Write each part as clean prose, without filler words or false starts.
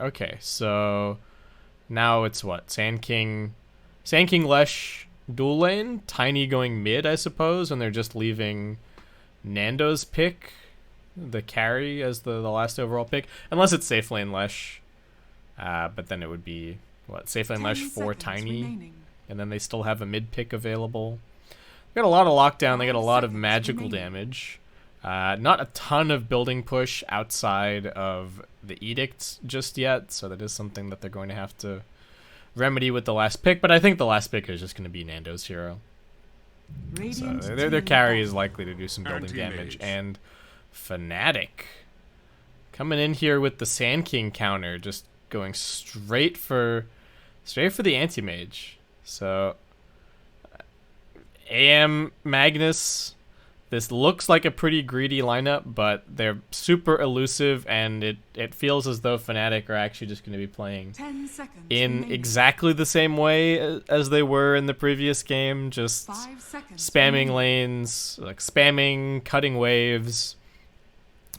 Okay, so now it's what? Sand King, Lesh, dual lane, Tiny going mid, I suppose, and they're just leaving Nando's pick, the carry, as the last overall pick, unless it's safe lane Lesh. But then it would be what, safe lane Lesh for Tiny, remaining. And then they still have a mid pick available. They got a lot of lockdown. They got a lot of magical damage. Not a ton of building push outside of the edicts just yet, so that is something that they're going to have to remedy with the last pick. But I think the last pick is just going to be Nando's hero. So their carry is likely to do some building damage. And Fnatic coming in here with the Sand King counter, just going straight for the anti-mage. So AM Magnus, this looks like a pretty greedy lineup, but they're super elusive, and it feels as though Fnatic are actually just going to be playing in exactly the same way as they were in the previous game, just spamming lanes, like spamming, cutting waves,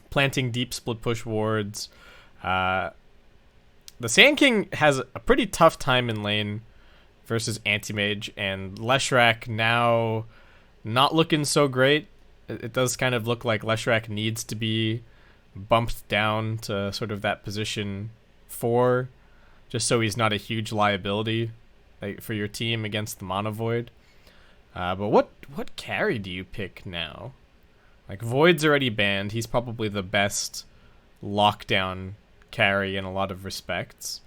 planting deep split push wards. The Sand King has a pretty tough time in lane versus Anti-Mage, and Leshrac now not looking so great. It does kind of look like Leshrac needs to be bumped down to sort of that position 4, just so he's not a huge liability for your team against the Mono Void. But what carry do you pick now? Like, Void's already banned. He's probably the best lockdown carry in a lot of respects.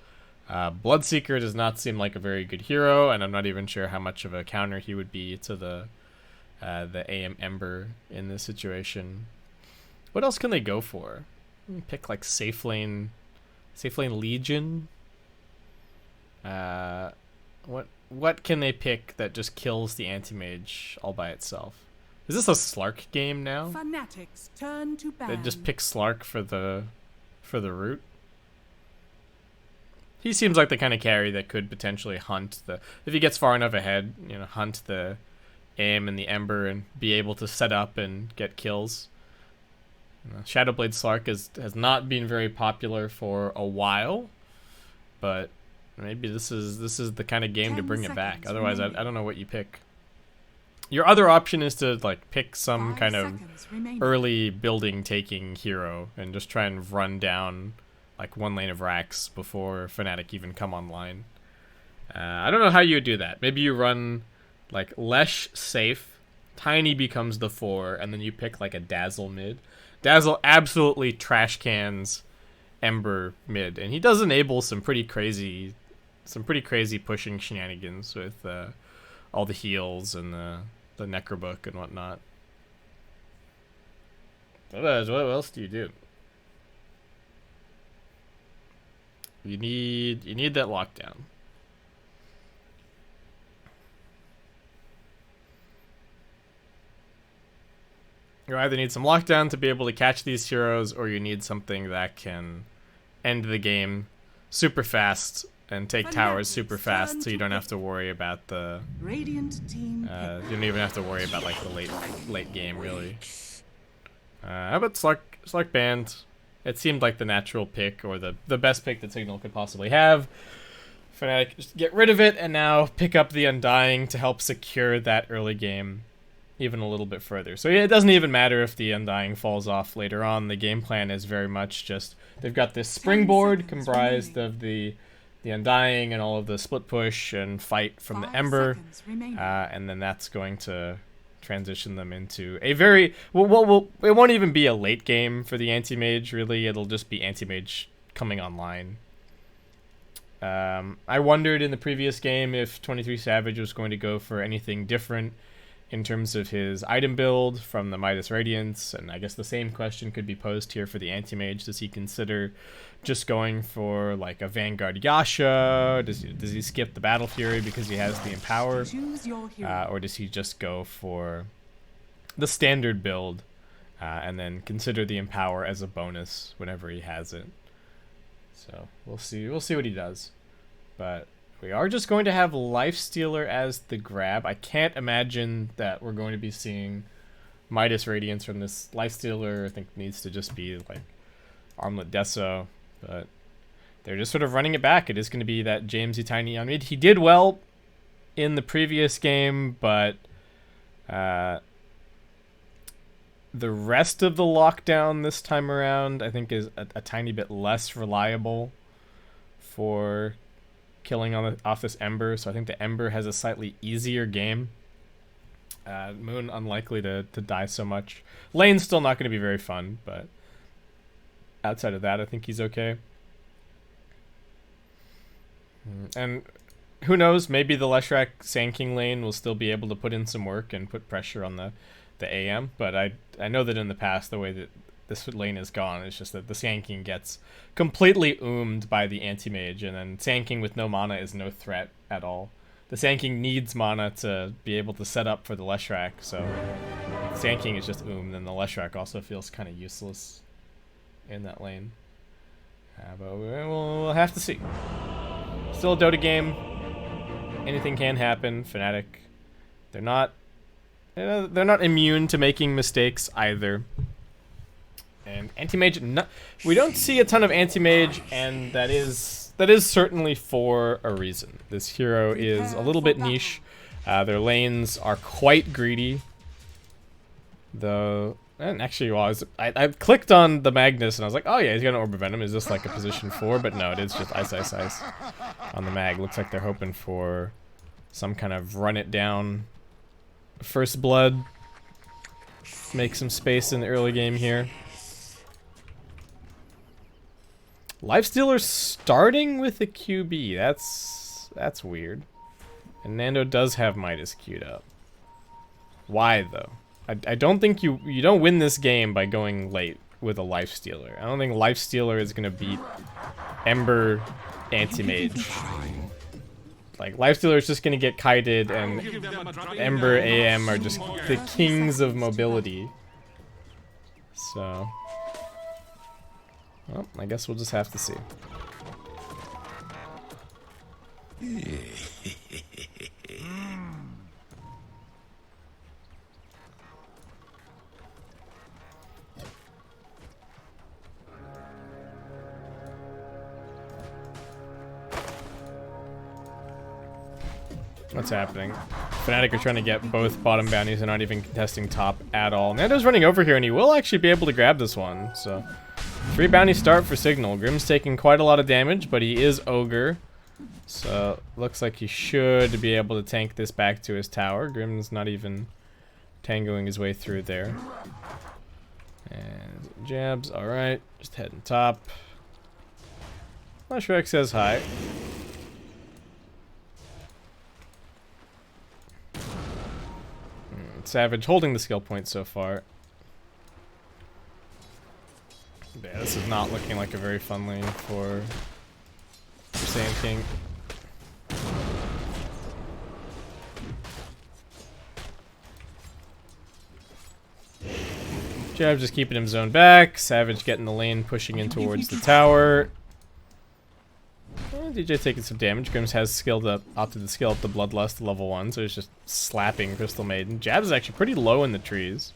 Bloodseeker does not seem like a very good hero, and I'm not even sure how much of a counter he would be to the AM Ember in this situation. What else can they go for? Pick like safe lane Legion. What can they pick that just kills the anti-mage all by itself? Is this a Slark game now? Fnatic's turn to ban. They just pick Slark for the root. He seems like the kind of carry that could potentially hunt if he gets far enough ahead, hunt the AM and the Ember and be able to set up and get kills. Shadowblade Slark has not been very popular for a while, but maybe this is the kind of game to bring it back. Otherwise, I don't know what you pick. Your other option is to pick some kind of early building taking hero and just try and run down one lane of racks before Fnatic even come online. I don't know how you would do that. Maybe you run Lesh safe, Tiny becomes the 4, and then you pick a Dazzle mid. Dazzle absolutely trash cans Ember mid, and he does enable some pretty crazy pushing shenanigans with all the heals and the Necrobook and whatnot. What else do you do? You need that lockdown. You either need some lockdown to be able to catch these heroes, or you need something that can end the game super fast and take towers super fast, so you don't have to worry about the Radiant team. You don't even have to worry about the late game really. How about Slark banned? It seemed like the natural pick, or the best pick that Cignal could possibly have. Fnatic just get rid of it and now pick up the Undying to help secure that early game even a little bit further. So yeah, it doesn't even matter if the Undying falls off later on. The game plan is very much just they've got this springboard comprised of the Undying and all of the split push and fight from the Ember, and then that's going to transition them into a very well, it won't even be a late game for the anti-mage really. It'll just be anti-mage coming online. I wondered in the previous game if 23 Savage was going to go for anything different in terms of his item build from the Midas Radiance, and I guess the same question could be posed here for the anti-mage. Does he consider just going for a Vanguard Yasha? Does he skip the Battle Fury because he has the Empower? Or does he just go for the standard build and then consider the Empower as a bonus whenever he has it? So we'll see what he does. But we are just going to have Lifestealer as the grab. I can't imagine that we're going to be seeing Midas Radiance from this Lifestealer. I think needs to just be Armlet Deso. But they're just sort of running it back. It is going to be that Jamesy Tiny on mid. He did well in the previous game, but the rest of the lockdown this time around, I think, is a tiny bit less reliable for killing off this Ember. So I think the Ember has a slightly easier game. Moon unlikely to die so much. Lane's still not going to be very fun, but outside of that, I think he's okay. And who knows, maybe the Leshrac Sand King lane will still be able to put in some work and put pressure on the AM, but I know that in the past, the way that this lane has gone is just that the Sand King gets completely oomed by the anti-mage, and then Sand King with no mana is no threat at all. The Sand King needs mana to be able to set up for the Leshrac, so Sand King is just oomed, and the Leshrac also feels kind of useless in that lane. But we'll have to see. Still a Dota game. Anything can happen. Fnatic, they're not immune to making mistakes either. And anti-mage, we don't see a ton of anti-mage, and that is certainly for a reason. This hero is a little bit niche. Their lanes are quite greedy, though. And actually, well, I clicked on the Magnus and I was like, oh yeah, he's got an Orb of Venom. Is this like a position 4? But no, it is just Ice on the Mag. Looks like they're hoping for some kind of run it down first blood. Make some space in the early game here. Lifestealer starting with a QB. That's weird. And Nando does have Midas queued up. Why though? I don't think you don't win this game by going late with a Lifestealer. I don't think Lifestealer is gonna beat Ember Anti-Mage. Like, Lifestealer is just gonna get kited, and Ember AM are just the kings of mobility. So, well, I guess we'll just have to see. What's happening? Fnatic are trying to get both bottom bounties and not even contesting top at all. Nando's running over here, and he will actually be able to grab this one. So, 3 bounty start for Cignal. Grim's taking quite a lot of damage, but he is Ogre. So, looks like he should be able to tank this back to his tower. Grim's not even tangoing his way through there. And jabs, alright. Just heading top. Leshrac says hi. Savage holding the skill point so far. Yeah, this is not looking like a very fun lane for Sand King. Jab just keeping him zoned back. Savage getting the lane, pushing in towards the tower. DJ taking some damage. Grims has opted to skill up the Bloodlust to level 1, so he's just slapping Crystal Maiden. Jabs is actually pretty low in the trees.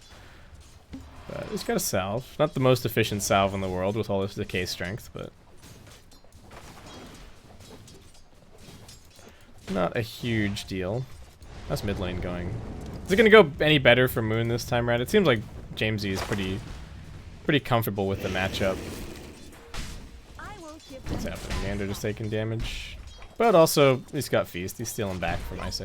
But he's got a salve. Not the most efficient salve in the world with all this decay strength, but not a huge deal. How's mid lane going? Is it going to go any better for Moon this time around? It seems like Jamesy is pretty comfortable with the matchup. What's happening? Nando just taking damage. But also, he's got Feast. He's stealing back from Ice.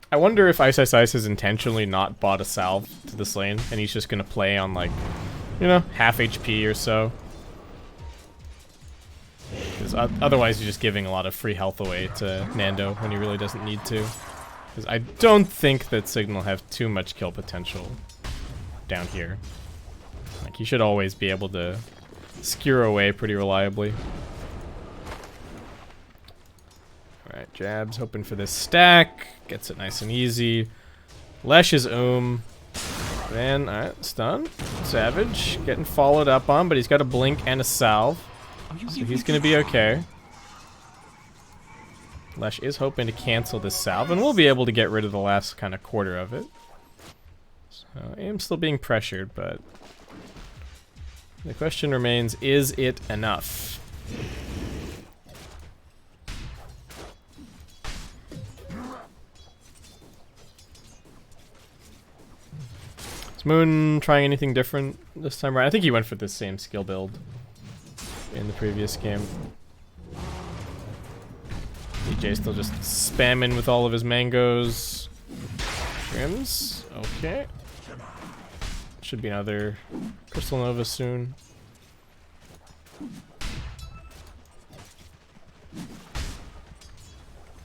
I wonder if Ice has intentionally not bought a salve to this lane, and he's just going to play on, like, you know, half HP or so. Because otherwise, he's just giving a lot of free health away to Nando when he really doesn't need to. Because I don't think that Cignal have too much kill potential down here. Like, he should always be able to skewer away pretty reliably. Alright, jabs, hoping for this stack. Gets it nice and easy. Lesh is Then, alright, stun. Savage, getting followed up on, but he's got a blink and a salve. So he's gonna be okay. Lesh is hoping to cancel this salve, and we'll be able to get rid of the last kind of quarter of it. So, I am still being pressured, but The question remains, is it enough? Is Moon trying anything different this time around? I think he went for the same skill build in the previous game. DJ still just spamming with all of his mangoes. Trims, okay. Should be another Crystal Nova soon.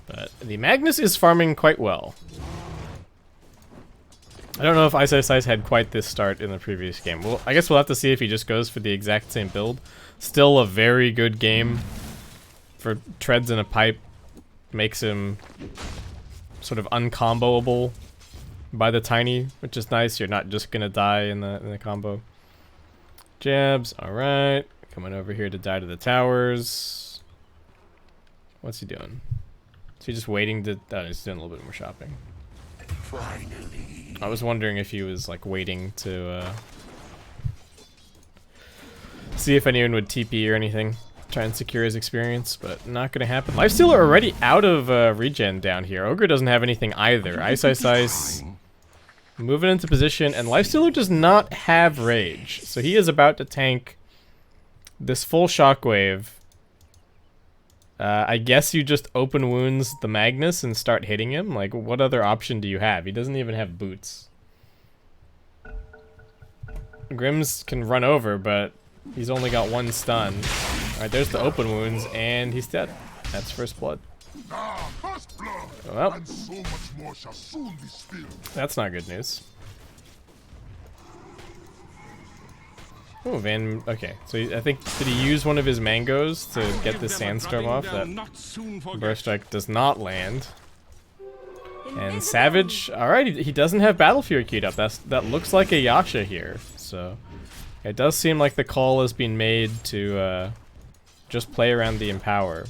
But the Magnus is farming quite well. I don't know if Ice had quite this start in the previous game. Well, I guess we'll have to see if he just goes for the exact same build. Still a very good game for treads in a pipe. Makes him sort of uncomboable by the tiny, which is nice. You're not just gonna die in the combo. Jabs, alright. Coming over here to die to the towers. What's he doing? Is he just waiting to... Oh, he's doing a little bit more shopping. Finally. I was wondering if he was like waiting to see if anyone would TP or anything. Try and secure his experience, but not gonna happen. Lifestealer already out of regen down here. Ogre doesn't have anything either. Ice moving into position, and Lifestealer does not have rage. So he is about to tank this full shockwave. I guess you just open wounds the Magnus and start hitting him. Like, what other option do you have? He doesn't even have boots. Grims can run over, but he's only got one stun. Alright, there's the open wounds, and he's dead. That's first blood. Well, that's not good news. Oh, okay. So I think, did he use one of his mangoes to get the sandstorm off? That burst strike does not land. And Savage, alright, he doesn't have Battle Fury queued up. That looks like a Yasha here. So it does seem like the call has been made to just play around the Empower.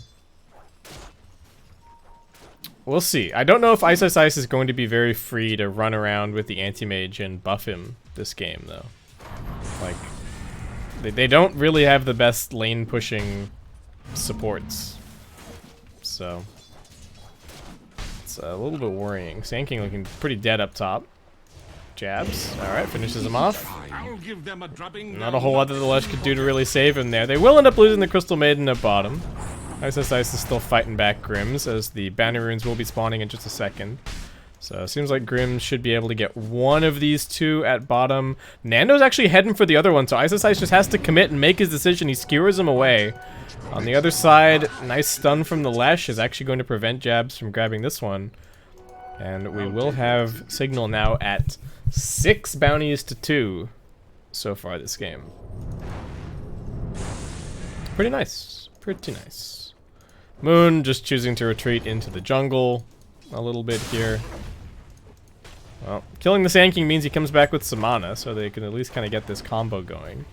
We'll see. I don't know if Ice is going to be very free to run around with the Anti-Mage and buff him this game, though. Like, they don't really have the best lane pushing supports. So it's a little bit worrying. Sand King looking pretty dead up top. Jabs. Alright, finishes him off. Not a whole lot that the Lush could do to really save him there. They will end up losing the Crystal Maiden at bottom. Ice is still fighting back Grims, as the Bounty Runes will be spawning in just a second. So it seems like Grims should be able to get one of these two at bottom. Nando's actually heading for the other one, so Ice just has to commit and make his decision. He skewers him away. On the other side, nice stun from the Lesh is actually going to prevent Jabs from grabbing this one. And we will have Cignal now at 6 bounties to 2 so far this game. Pretty nice. Pretty nice. Moon just choosing to retreat into the jungle a little bit here. Well, killing the Sand King means he comes back with some mana, so they can at least kind of get this combo going.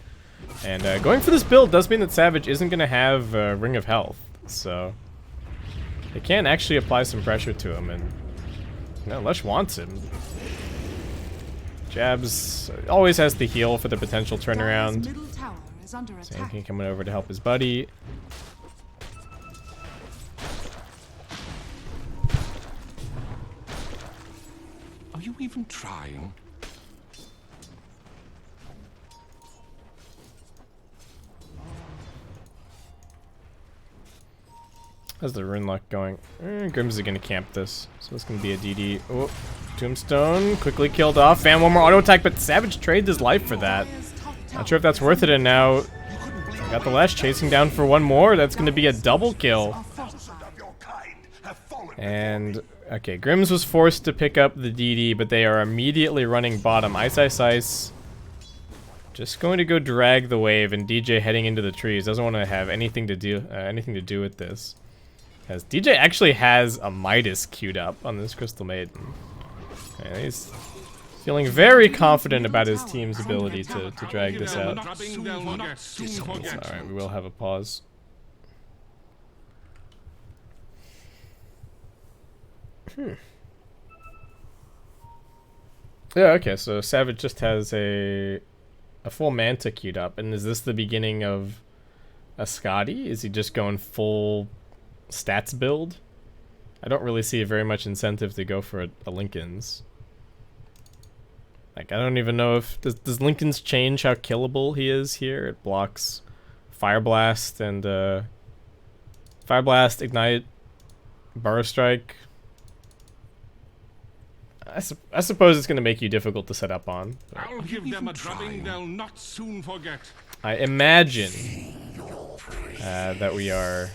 And going for this build does mean that Savage isn't going to have Ring of Health, so they can actually apply some pressure to him, and no, Lush wants him. Jabs always has the heal for the potential turnaround. Sand King coming over to help his buddy. Are you even trying? How's the rune luck going? Grims is gonna camp this, so it's gonna be a DD. Oh, Tombstone quickly killed off. Fan one more auto attack, but Savage trades his life for that. Not sure if that's worth it. And now got the Lash chasing down for one more. That's gonna be a double kill. And okay, Grims was forced to pick up the DD, but they are immediately running bottom. Ice. Just going to go drag the wave, and DJ heading into the trees. Doesn't want to have anything to do with this. As DJ actually has a Midas queued up on this Crystal Maiden. Okay, he's feeling very confident about his team's ability to drag this out. Alright, we will have a pause. Yeah, okay, so Savage just has a a full Manta queued up. And is this the beginning of a Scotty? Is he just going full stats build? I don't really see very much incentive to go for a Linken's. Like, I don't even know if... Does Linken's change how killable he is here? It blocks Fire Blast and... Fire Blast, Ignite, Burrow Strike. I suppose it's going to make you difficult to set up on. I'll give them a drubbing they'll not soon forget. I imagine that we are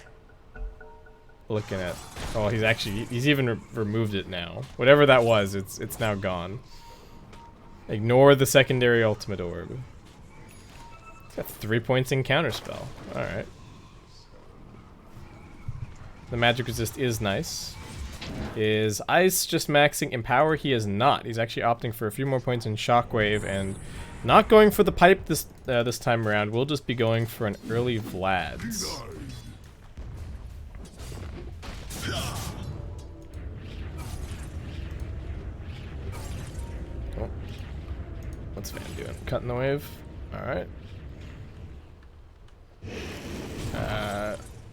looking at... Oh, he's even removed it now. Whatever that was, it's now gone. Ignore the secondary ultimate orb. It's got 3 points in counterspell. Alright. The magic resist is nice. Is Ice just maxing Empower? He is not. He's actually opting for a few more points in Shockwave and not going for the pipe this time around. We'll just be going for an early Vlad's. Oh. What's Van doing? Cutting the wave. Alright.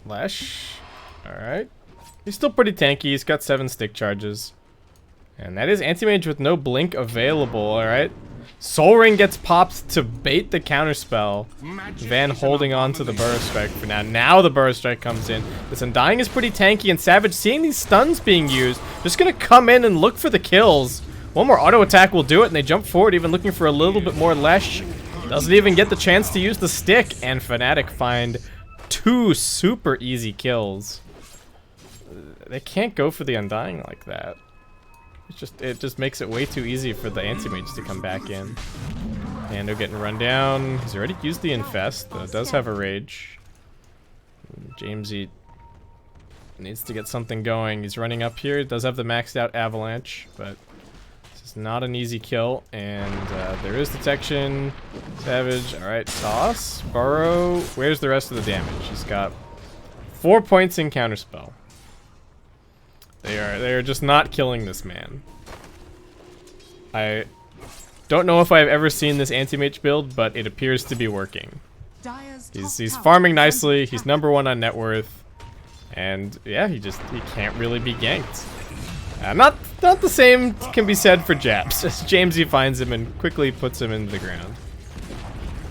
Lash. Alright. He's still pretty tanky. He's got 7 stick charges. And that is Anti-Mage with no blink available, alright? Soul Ring gets popped to bait the counterspell. Van holding on to the Burrow Strike for now. Now the Burrow Strike comes in. This Undying is pretty tanky, and Savage, seeing these stuns being used, just gonna come in and look for the kills. One more auto attack will do it, and they jump forward, even looking for a little bit more Lesh. Doesn't even get the chance to use the stick, and Fnatic find 2 super easy kills. They can't go for the Undying like that. It just makes it way too easy for the Anti-Mage to come back in. And they're getting run down. He's already used the Infest, though it does have a Rage. Jamesy needs to get something going. He's running up here. Does have the maxed out Avalanche, but this is not an easy kill. And there is detection. Savage, alright, toss. Burrow. Where's the rest of the damage? He's got 4 points in counterspell. They are just not killing this man. I don't know if I've ever seen this Anti-Mage build, but it appears to be working. He's farming nicely. He's #1 on net worth, and yeah, he can't really be ganked. Not the same can be said for Jabs. As Jamesy finds him and quickly puts him into the ground,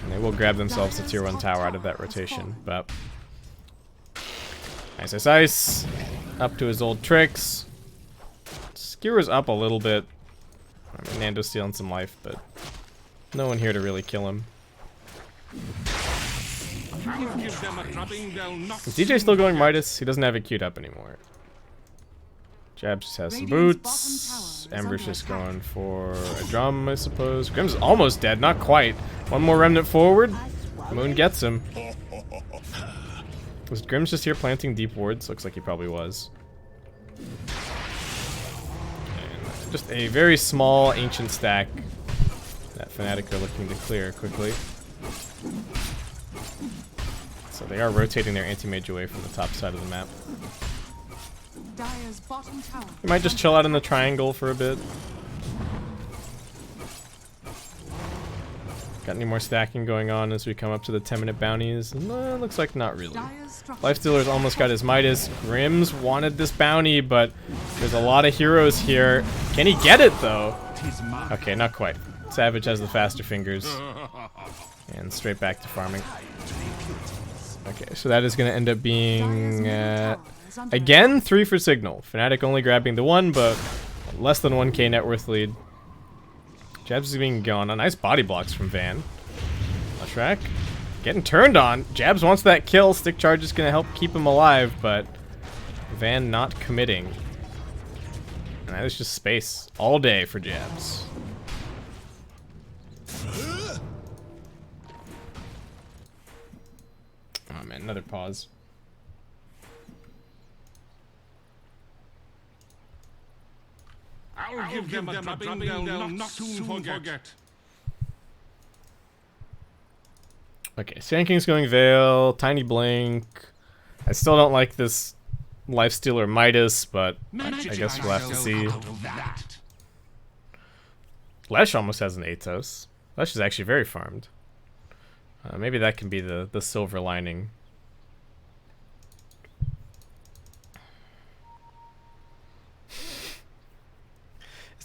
and they will grab themselves a tier 1 tower out of that rotation. But Ice. Up to his old tricks. Skewers up a little bit. I mean, Nando's stealing some life, but no one here to really kill him. Is DJ still going Midas? He doesn't have it queued up anymore. Jabs just has some boots. Ember's just going for a drum, I suppose. Grim's almost dead, not quite. One more remnant forward. Moon gets him. Was Grim's just here planting deep wards? Looks like he probably was. And just a very small ancient stack that Fnatic are looking to clear quickly. So they are rotating their Anti-Mage away from the top side of the map. You might just chill out in the triangle for a bit. Got any more stacking going on as we come up to the 10-minute bounties? No, looks like not really. Lifestealer's almost got his Midas. Grimm's wanted this bounty, but there's a lot of heroes here. Can he get it, though? Okay, not quite. Savage has the faster fingers. And straight back to farming. Okay, so that is going to end up being, again, 3 for Cignal. Fnatic only grabbing the 1, but less than 1k net worth lead. Jabs is being gone. A nice body blocks from Van. Track. Getting turned on. Jabs wants that kill. Stick charge is going to help keep him alive, but Van not committing. And that is just space all day for Jabs. Oh man, another pause. I'll give them a drubbing they'll not soon forget. Okay, Sand King's going Veil, Tiny Blink. I still don't like this Lifestealer Midas, but I guess we'll have to see. Lesh almost has an Atos. Lesh is actually very farmed. Maybe that can be the silver lining.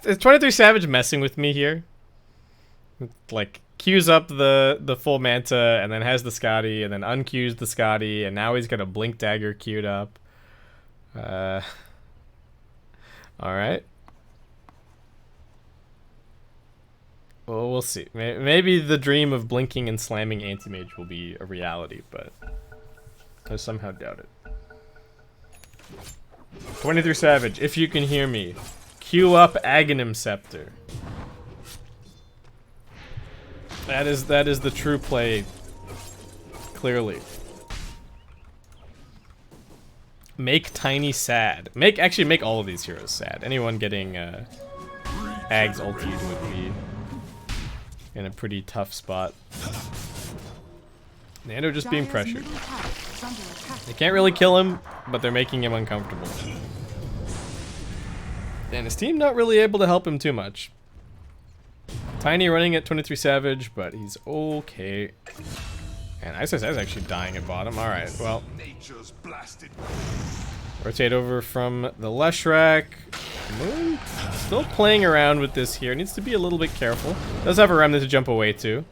Is 23 Savage messing with me here? Like, queues up the full Manta, and then has the Scotty, and then unqueues the Scotty, and now he's got a Blink Dagger queued up. Alright. Well, we'll see. Maybe the dream of blinking and slamming Anti-Mage will be a reality, but I somehow doubt it. 23 Savage, if you can hear me, queue up Aghanim Scepter. That is the true play, clearly. Make Tiny sad. Actually make all of these heroes sad. Anyone getting Ag's ulti would be in a pretty tough spot. Nando just being pressured. They can't really kill him, but they're making him uncomfortable. And his team not really able to help him too much. Tiny running at 23 Savage, but he's okay. And ISS is actually dying at bottom. Alright, well. Rotate over from the Leshrac. Moon still playing around with this here. Needs to be a little bit careful. Does have a remnant to jump away to.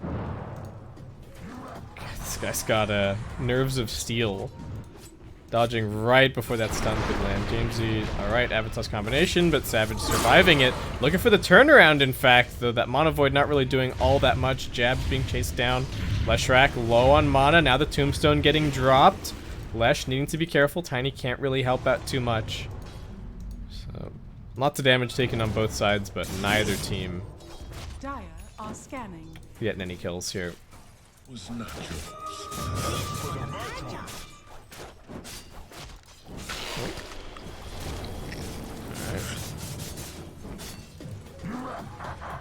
This guy's got nerves of steel. Dodging right before that stun could land. Jamesy, alright, Avatar's combination, but Savage surviving it. Looking for the turnaround, in fact, though that Mana Void not really doing all that much. Jabs being chased down. Leshrac low on mana, now the Tombstone getting dropped. Lesh needing to be careful. Tiny can't really help out too much. So, lots of damage taken on both sides, but neither team Dire are scanning. getting any kills here. Was not yours.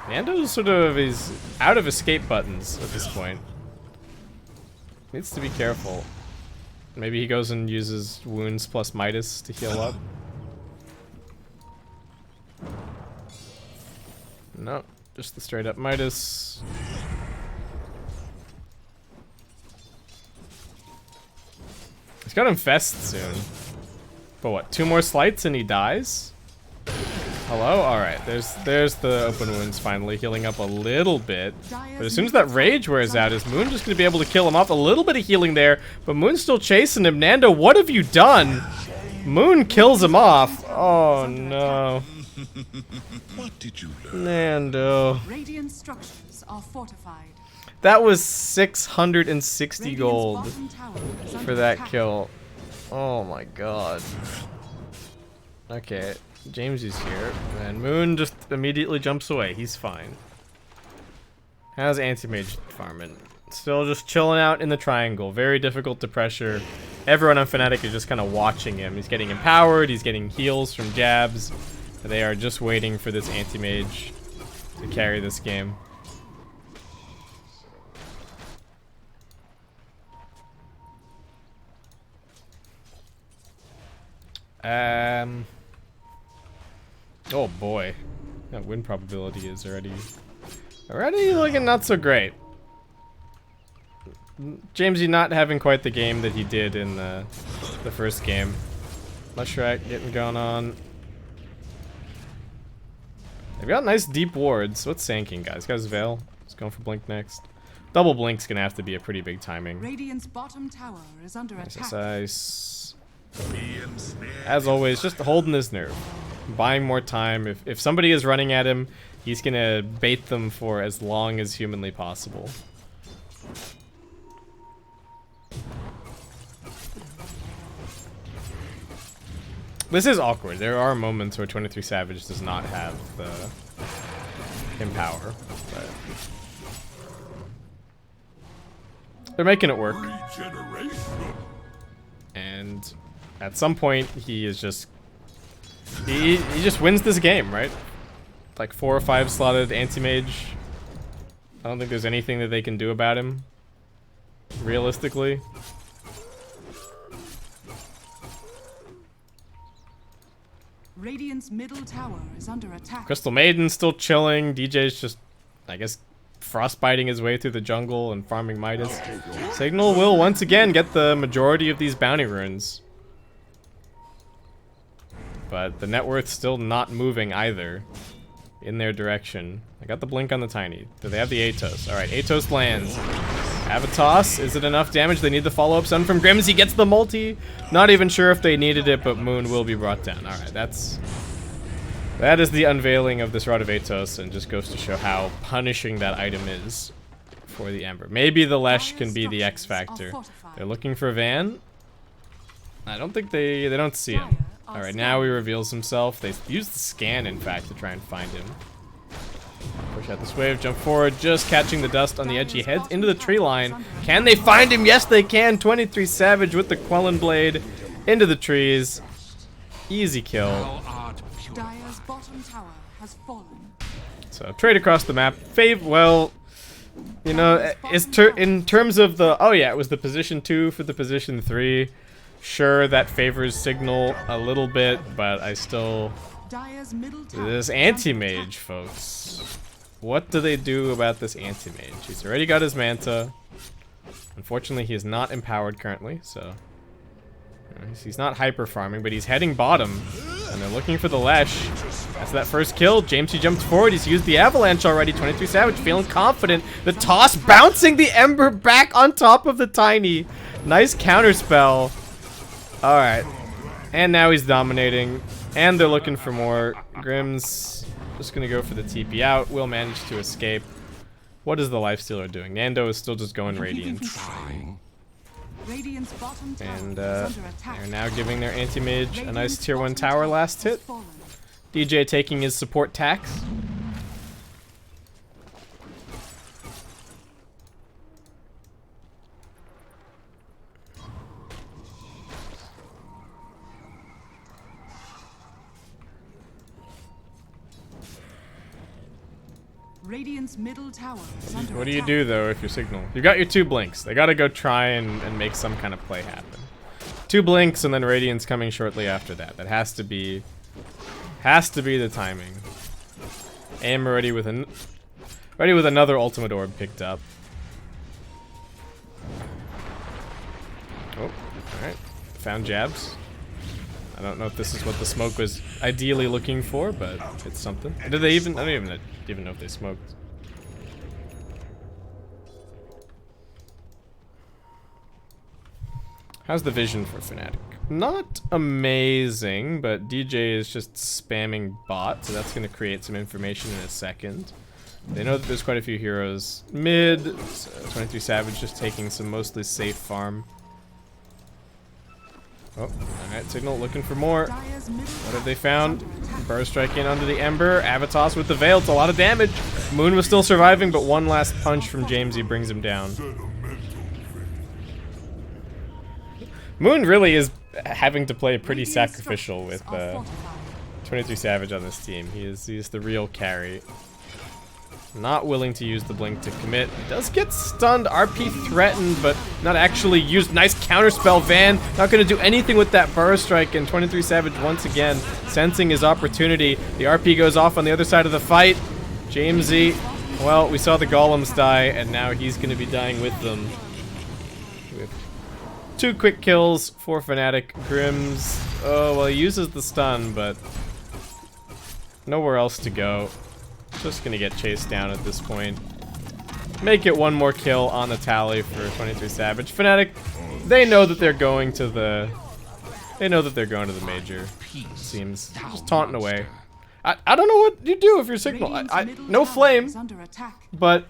Nando's sort of is out of escape buttons at this point. Needs to be careful. Maybe he goes and uses wounds plus Midas to heal up. No, just the straight up Midas. He's got Infest soon. But what, 2 more slights and he dies? Hello? Alright, there's the open wounds finally healing up a little bit. But as soon as that rage wears out, is Moon just going to be able to kill him off? A little bit of healing there, but Moon's still chasing him. Nando, what have you done? Moon kills him off. Oh no. What did you learn? Nando. Radiant structures are fortified. That was 660 gold Bottom tower is for under that attack. kill. Oh my god. Okay, James is here, and Moon just immediately jumps away. He's fine. How's Anti-Mage farming? Still just chilling out in the triangle. Very difficult to pressure. Everyone on Fnatic is just kind of watching him. He's getting empowered, he's getting heals from jabs. They are just waiting for this Anti-Mage to carry this game. Oh boy, that win probability is already looking not so great. Jamesy not having quite the game that he did in the first game. Leshrac getting going on. They've got nice deep wards. What's Sanking, guys? Guys, Veil. He's going for Blink next. Double Blink's gonna have to be a pretty big timing. Radiant's bottom tower is under attack. Nice. As always, just holding his nerve. Buying more time. If somebody is running at him, he's gonna bait them for as long as humanly possible. This is awkward. There are moments where 23 Savage does not have the empower, but they're making it work. And at some point, he is just he just wins this game, right? Like 4 or 5 slotted Anti-Mage. I don't think there's anything that they can do about him, realistically. Radiant's middle tower is under attack. Crystal Maiden still chilling. DJ's just, I guess, frostbiting his way through the jungle and farming Midas. Cignal will once again get the majority of these bounty runes. But the net worth's still not moving either in their direction. I got the blink on the Tiny. Do they have the Atos? Alright, Atos lands. Have a toss. Is it enough damage? They need the follow-up stun from Grims. He gets the multi. Not even sure if they needed it, but Moon will be brought down. Alright, that is the unveiling of this Rod of Atos, and just goes to show how punishing that item is for the Ember. Maybe the Lesh can be the X factor. They're looking for Van. I don't think they don't see him. Alright, now he reveals himself. They use the scan, in fact, to try and find him. Push out this wave, jump forward, just catching the dust on the edge. He heads into the tree line. Can they find him? Yes, they can. 23 Savage with the Quelling Blade into the trees. Easy kill. Dire's bottom tower has fallen. So, trade across the map. Well, you know, in terms of the... Oh, yeah, it was the position 2 for the position 3. Sure, that favors Cignal a little bit, but I still... This anti-mage, folks. What do they do about this anti-mage? He's already got his Manta. Unfortunately, he is not empowered currently, so... He's not hyper farming, but he's heading bottom. And they're looking for the Lesh. That's that first kill. Jamesy jumps forward. He's used the Avalanche already. 23 Savage feeling confident. The toss bouncing the Ember back on top of the Tiny. Nice counterspell. Alright. And now he's dominating. And they're looking for more. Grimm's just going to go for the TP out. Will manage to escape. What is the Lifestealer doing? Nando is still just going Radiant. And they're now giving their anti-mage a nice tier 1 tower last hit. DJ taking his support tax. Radiant's middle tower is under What do you do though if you're Cignal? You got your 2 blinks. They gotta go try and make some kind of play happen. 2 blinks and then Radiant's coming shortly after that. That has to be the timing. Aim ready with another ultimate orb picked up. Oh, alright. Found jabs. I don't know if this is what the smoke was ideally looking for, but it's something. Did they even? I don't even know if they smoked. How's the vision for Fnatic? Not amazing, but DJ is just spamming bot, so that's going to create some information in a second. They know that there's quite a few heroes mid. So 23 Savage just taking some mostly safe farm. Oh, alright, Cignal looking for more. What have they found? Burst strike in onto the Ember. Avatos with the Veil. It's a lot of damage. Moon was still surviving, but one last punch from Jamesy brings him down. Moon really is having to play pretty sacrificial with 23 Savage on this team. He is the real carry. Not willing to use the blink to commit. He does get stunned, RP threatened, but not actually used. Nice counterspell. Van not going to do anything with that Burrow Strike, and 23 Savage once again sensing his opportunity. The RP goes off on the other side of the fight. Jamesy, well, we saw the golems die, and now he's going to be dying with them. With 2 quick kills for Fnatic. Grims, oh, well, he uses the stun, but nowhere else to go. Just gonna get chased down at this point. Make it 1 more kill on the tally for 23 Savage. Fnatic, they know that they're going to the... They know that they're going to the major. Seems just taunting away. I don't know what you do if you're Cignal. No flame, but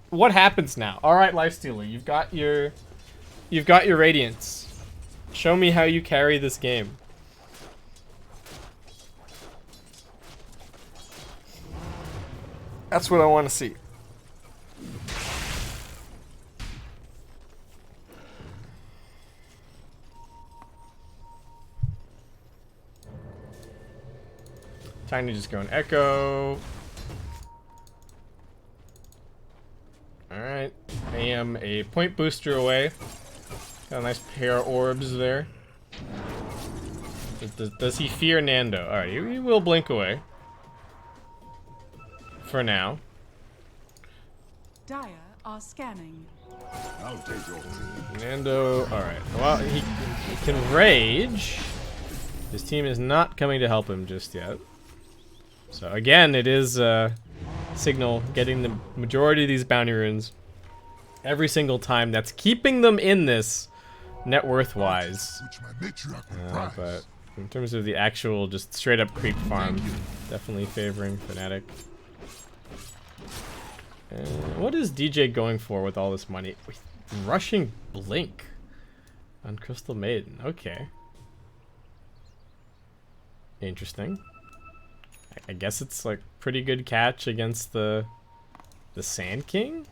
what happens now? All right, Lifestealer, you've got your Radiance. Show me how you carry this game. That's what I want to see. Tiny just going Echo. Alright. I am a point booster away. Got a nice pair of orbs there. Does he fear Nando? Alright, he will blink away. For now. Dire are scanning. I'll take your Nando, alright. Well, he can rage. His team is not coming to help him just yet. So again, it is Cignal getting the majority of these bounty runes every single time. That's keeping them in this net worth-wise. which my matriarch would prize. But in terms of the actual just straight up creep farm, definitely favoring Fnatic. What is DJ going for with all this money? Rushing Blink on Crystal Maiden. Okay. Interesting. I guess it's like pretty good catch against the Sand King.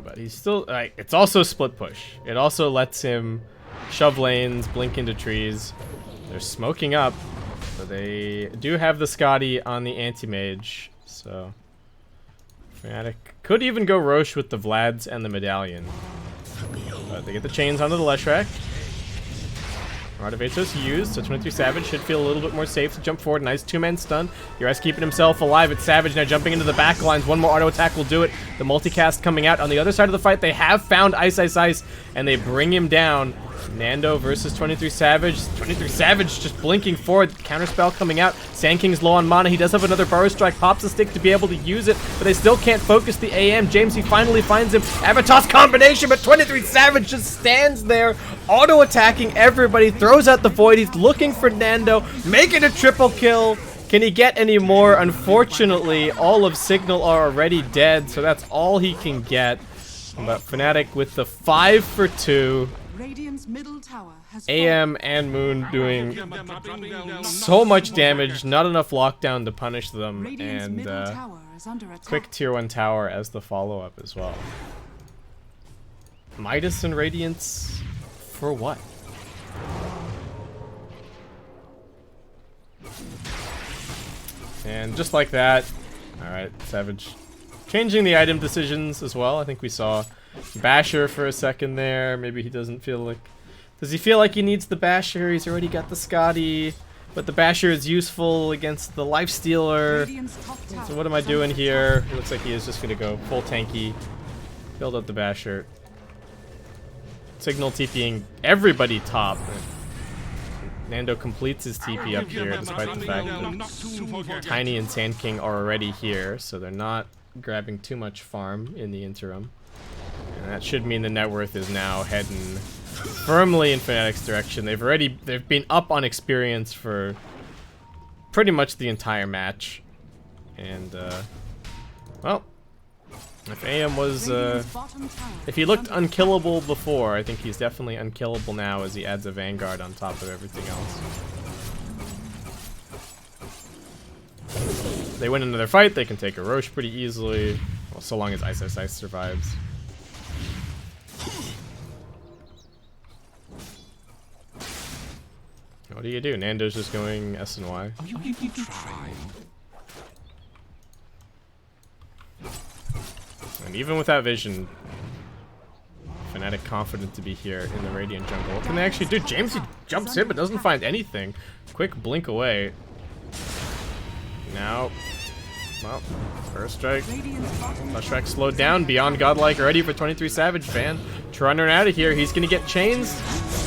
But he's still like, it's also split push. It also lets him shove lanes, blink into trees. They're smoking up, but they do have the Scotty on the anti-mage, so Fnatic could even go Roche with the Vlads and the Medallion. But they get the chains onto the Leshrac. Rod of Atos used, so 23 Savage should feel a little bit more safe to jump forward. Nice two-man stun. Ures keeping himself alive. It's Savage now jumping into the back lines. One more auto attack will do it. The multicast coming out. On the other side of the fight, they have found Ice Ice Ice, and they bring him down. Nando versus 23 Savage. 23 Savage just blinking forward. Counterspell coming out. Sand King's low on mana. He does have another Burrow Strike. Pops a stick to be able to use it, but they still can't focus the AM. James, he finally finds him. Avatos combination, but 23 Savage just stands there, auto-attacking everybody. Throws out the Void. He's looking for Nando. Making a triple kill. Can he get any more? Unfortunately, all of Cignal are already dead, so that's all he can get. But Fnatic with the 5 for 2. Radiant's middle tower has AM and Moon doing so much damage, not enough lockdown to punish them, Radiant's and middle tower is under attack. quick tier 1 tower as the follow-up as well. Midas and Radiance for what? And just like that, alright, Savage changing the item decisions as well. I think we saw Basher for a second there. Maybe he doesn't feel like... Does he feel like he needs the Basher? He's already got the Scotty, but the Basher is useful against the Lifestealer. So what am I doing here? It looks like he is just going to go full tanky. Build up the Basher. Cignal TPing everybody top. Nando completes his TP up here despite the fact that Tiny and Sand King are already here, so they're not grabbing too much farm in the interim. And that should mean the net worth is now heading firmly in Fnatic's direction. They've been up on experience for pretty much the entire match. And well, if AM was if he looked unkillable before, I think he's definitely unkillable now as he adds a Vanguard on top of everything else. They win another fight, they can take a Roche pretty easily, well, so long as Ice Ice Ice survives. What do you do? Nando's just going S and Y. And even without vision, Fnatic confident to be here in the Radiant jungle. What can they actually do? James, he jumps in but doesn't find anything. Quick blink away. Now, well, first strike. Leshrac slowed down, beyond godlike already for 23 Savage. Van running out of here. He's gonna get chains.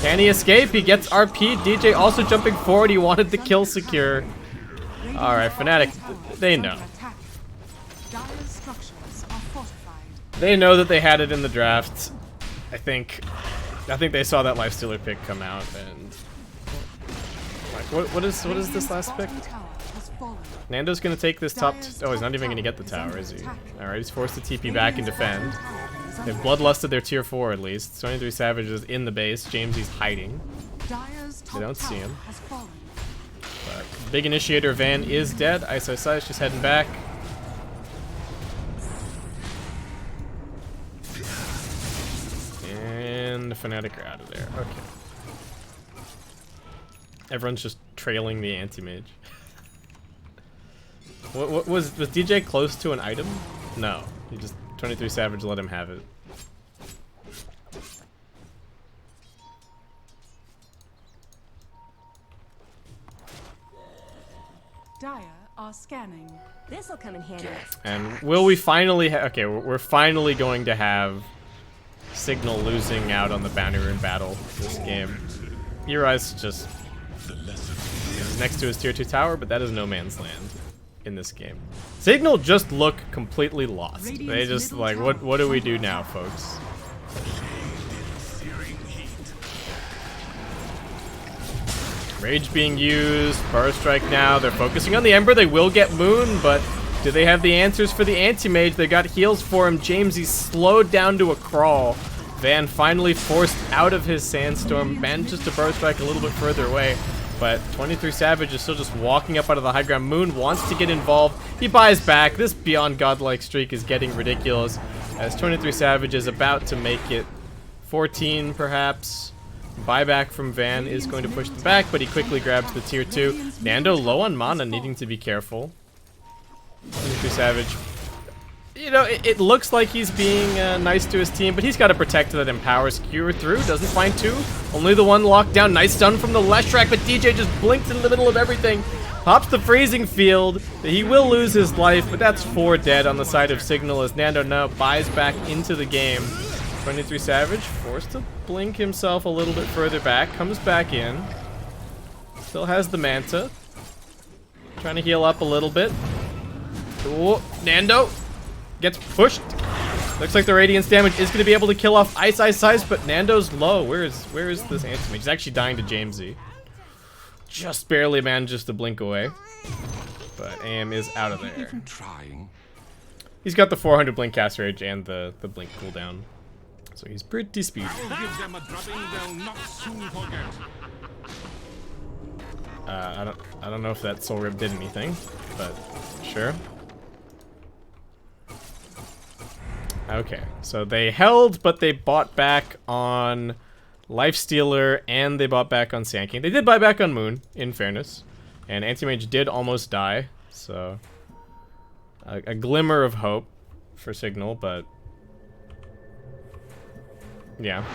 Can he escape? He gets RP. DJ also jumping forward. He wanted the kill secure. Alright, Fnatic, they know. They know that they had it in the draft. I think they saw that Lifestealer pick come out, and like, what is this last pick? Nando's gonna take this top. Oh, he's not even gonna get the tower, is he? All right, he's forced to TP back and defend. They've bloodlusted their tier 4 at least. 23 Savage is in the base. Jamesy's hiding. They don't see him. But big initiator Van is dead. Ice Ice Ice just heading back. And the Fnatic are out of there. Okay. Everyone's just trailing the anti-mage. What was DJ close to an item? No. He just 23 Savage let him have it. Dire are scanning. This'll come in handy. And will we finally okay, we're finally going to have Cignal losing out on the bounty rune battle this game. Uri's just is next to his tier 2 tower, but that is no man's land in this game. Cignal just look completely lost. They just like, what do we do now, folks? Rage being used, Burst Strike now. They're focusing on the Ember. They will get Moon, but do they have the answers for the Anti-Mage? They got heals for him. Jamesy slowed down to a crawl. Van finally forced out of his Sandstorm. Manages to Burst Strike a little bit further away, but 23 Savage is still just walking up out of the high ground. Moon wants to get involved. He buys back. This beyond godlike streak is getting ridiculous as 23 Savage is about to make it 14 perhaps. Buyback from Van is going to push them back, but he quickly grabs the tier 2. Nando low on mana, needing to be careful. 23 Savage. You know, it looks like he's being nice to his team, but he's got a protector that empowers Cure through. Doesn't find 2. Only the 1 locked down. Nice stun from the Leshrac, but DJ just blinked in the middle of everything. Pops the freezing field. He will lose his life, but that's 4 dead on the side of Cignal as Nando now buys back into the game. 23 Savage forced to blink himself a little bit further back. Comes back in. Still has the Manta. Trying to heal up a little bit. Ooh, Nando gets pushed. Looks like the Radiance damage is going to be able to kill off Ice, but Nando's low. Where is this Anti-Mage? He's actually dying to Jamesy. Just barely manages to blink away. But AM is out of there. He's got the 400 blink cast rage and the blink cooldown. So he's pretty speedy. I don't know if that Soul Rib did anything, but sure. Okay, so they held, but they bought back on Lifestealer and they bought back on Sand King. They did buy back on Moon, in fairness, and Anti-Mage did almost die, so a glimmer of hope for Cignal, but yeah.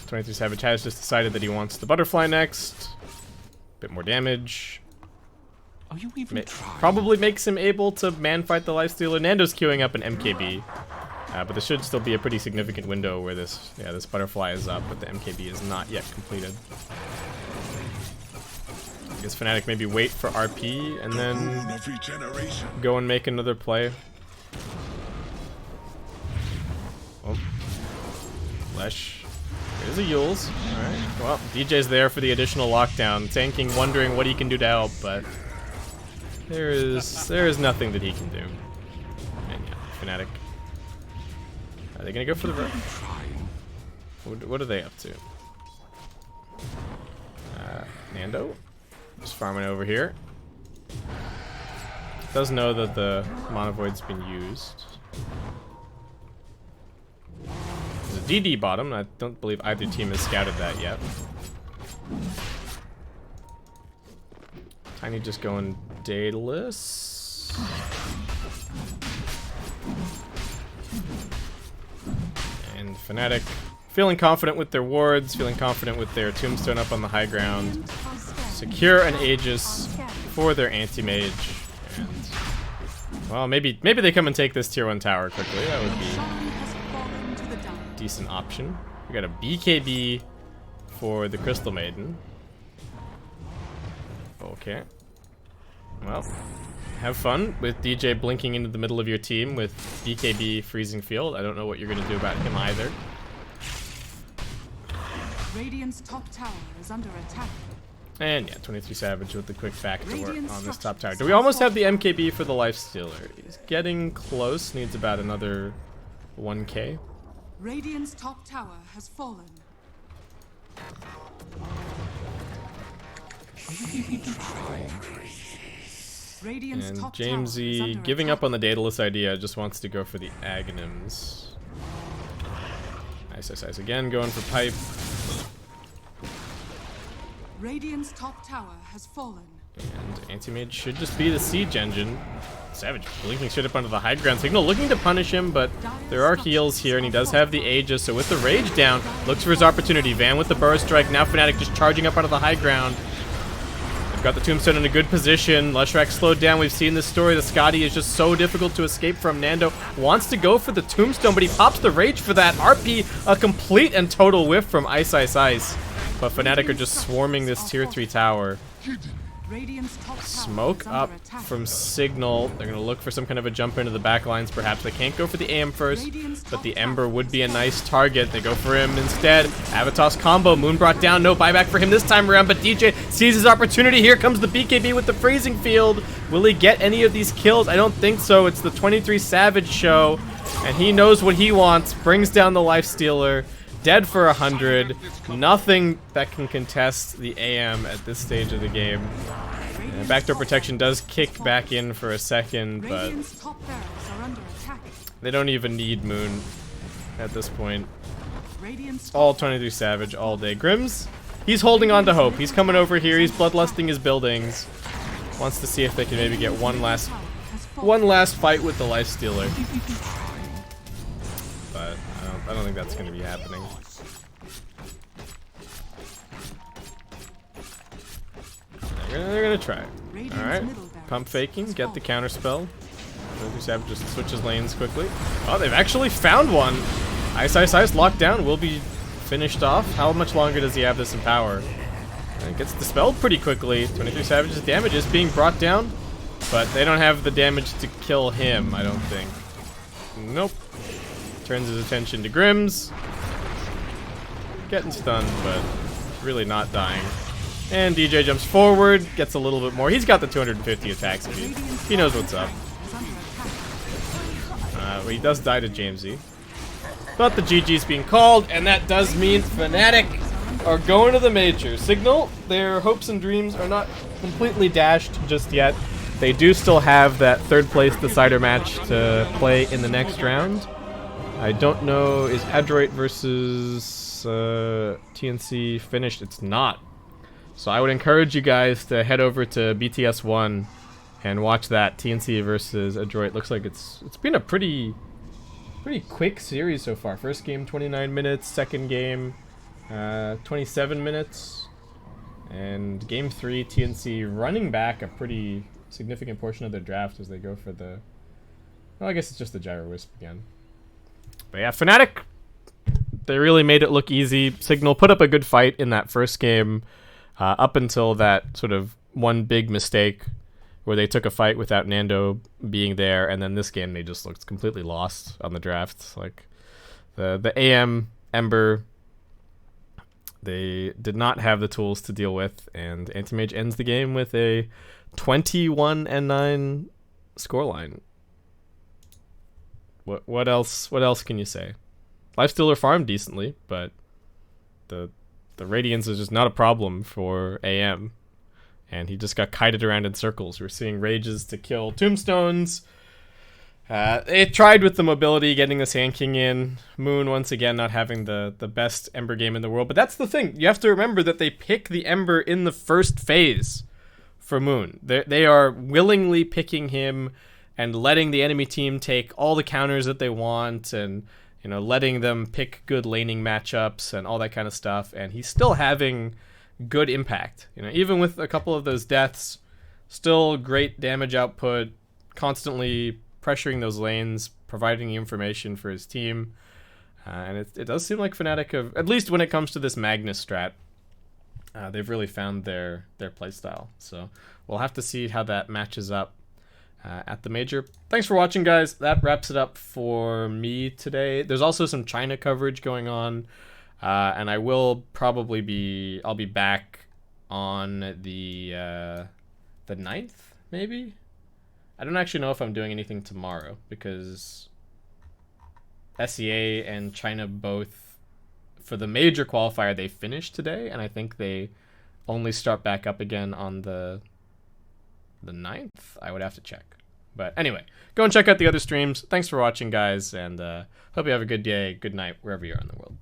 '23 Savage has just decided that he wants the Butterfly next. Bit more damage. Are you even trying? Probably makes him able to man-fight the Lifestealer. Nando's queuing up an MKB. But there should still be a pretty significant window where this Butterfly is up, but the MKB is not yet completed. I guess Fnatic maybe wait for RP and then go and make another play. Oh. Lesh. There's a Yules. Alright. Well, DJ's there for the additional lockdown. Sand King wondering what he can do to help, but there is nothing that he can do. And yeah, Fnatic. Are they gonna go for the what are they up to? Nando? Just farming over here. Does know that the Mana Void's been used. There's a DD bottom. I don't believe either team has scouted that yet. Tiny just going Daedalus. And Fnatic feeling confident with their wards, feeling confident with their tombstone up on the high ground. Secure an Aegis for their Anti-Mage. And, well, maybe they come and take this tier 1 tower quickly. That would be a decent option. We got a BKB for the Crystal Maiden. Okay. Well, have fun with DJ blinking into the middle of your team with BKB freezing field. I don't know what you're going to do about him either. Radiant's top tower is under attack. And yeah, 23 Savage with the quick backdoor on this top tower. Do we almost have the MKB for the Lifestealer? He's getting close. Needs about another 1k. Radiant's top tower has fallen. And Jamesy, giving up on the Daedalus idea, just wants to go for the Aghanims. Nice. Again, going for pipe. Radiant's top tower has fallen. And Anti-Mage should just be the siege engine. Savage blinking straight up onto the high ground. Cignal looking to punish him, but there are heals here, and he does have the Aegis, so with the Rage down, looks for his opportunity. Van with the Burst Strike, now Fnatic just charging up onto the high ground. They've got the Tombstone in a good position. Leshrac slowed down. We've seen this story. The Scotty is just so difficult to escape from. Nando wants to go for the Tombstone, but he pops the Rage for that. RP, a complete and total whiff from Ice Ice Ice. But Fnatic are just swarming this tier 3 tower. Smoke up from Cignal. They're going to look for some kind of a jump into the back lines, perhaps. They can't go for the AM first, but the Ember would be a nice target. They go for him instead. Avatos combo. Moon brought down. No buyback for him this time around, but DJ sees his opportunity. Here comes the BKB with the freezing field. Will he get any of these kills? I don't think so. It's the 23 Savage show, and he knows what he wants. Brings down the Lifestealer. Dead for 100. Nothing that can contest the AM at this stage of the game. And backdoor protection does kick back in for a second, but they don't even need Moon at this point. All 23 Savage all day. Grims, he's holding on to hope. He's coming over here. He's bloodlusting his buildings. Wants to see if they can maybe get one last fight with the Lifestealer. But I don't think that's going to be happening. They're going to try. Alright. Pump faking. Get the counter spell. Savage just switches lanes quickly. Oh, they've actually found one. Ice Ice Ice locked down. Will be finished off. How much longer does he have this in power? And it gets dispelled pretty quickly. 23 Savage's damage is being brought down, but they don't have the damage to kill him, I don't think. Nope. Turns his attention to Grims. Getting stunned, but really not dying. And DJ jumps forward, gets a little bit more. He's got the 250 attack speed. He knows what's up. He does die to Jamesy. But the GG's being called, and that does mean Fnatic are going to the major. Cignal, their hopes and dreams are not completely dashed just yet. They do still have that third place decider match to play in the next round. I don't know, is Adroit versus TNC finished? It's not. So I would encourage you guys to head over to BTS1 and watch that. TNC versus Adroit. Looks like it's been a pretty quick series so far. First game 29 minutes, second game 27 minutes, and game 3 TNC running back a pretty significant portion of their draft as they go for the, well, I guess it's just the Gyro Wisp again. But yeah, Fnatic, they really made it look easy. Cignal put up a good fight in that first game, up until that sort of one big mistake where they took a fight without Nando being there, and then this game they just looked completely lost on the draft. Like the AM Ember, they did not have the tools to deal with, and Anti-Mage ends the game with a 21-9 scoreline. What else can you say? Lifestealer farmed decently, but the Radiance is just not a problem for AM. And he just got kited around in circles. We're seeing rages to kill tombstones. They tried with the mobility, getting the Sand King in. Moon, once again, not having the best Ember game in the world. But that's the thing. You have to remember that they pick the Ember in the first phase for Moon. They are willingly picking him and letting the enemy team take all the counters that they want, and letting them pick good laning matchups and all that kind of stuff. And he's still having good impact, even with a couple of those deaths. Still great damage output, constantly pressuring those lanes, providing information for his team, and it does seem like Fnatic have, at least when it comes to this Magnus strat, they've really found their playstyle. So we'll have to see how that matches up at the major. Thanks for watching, guys. That wraps it up for me today. There's also some China coverage going on. And I will probably I'll be back on the 9th, maybe? I don't actually know if I'm doing anything tomorrow, because SEA and China both, for the major qualifier, they finished today, and I think they only start back up again on the 9th. I would have to check. But anyway, go and check out the other streams. Thanks for watching, guys, and hope you have a good day, good night, wherever you are in the world.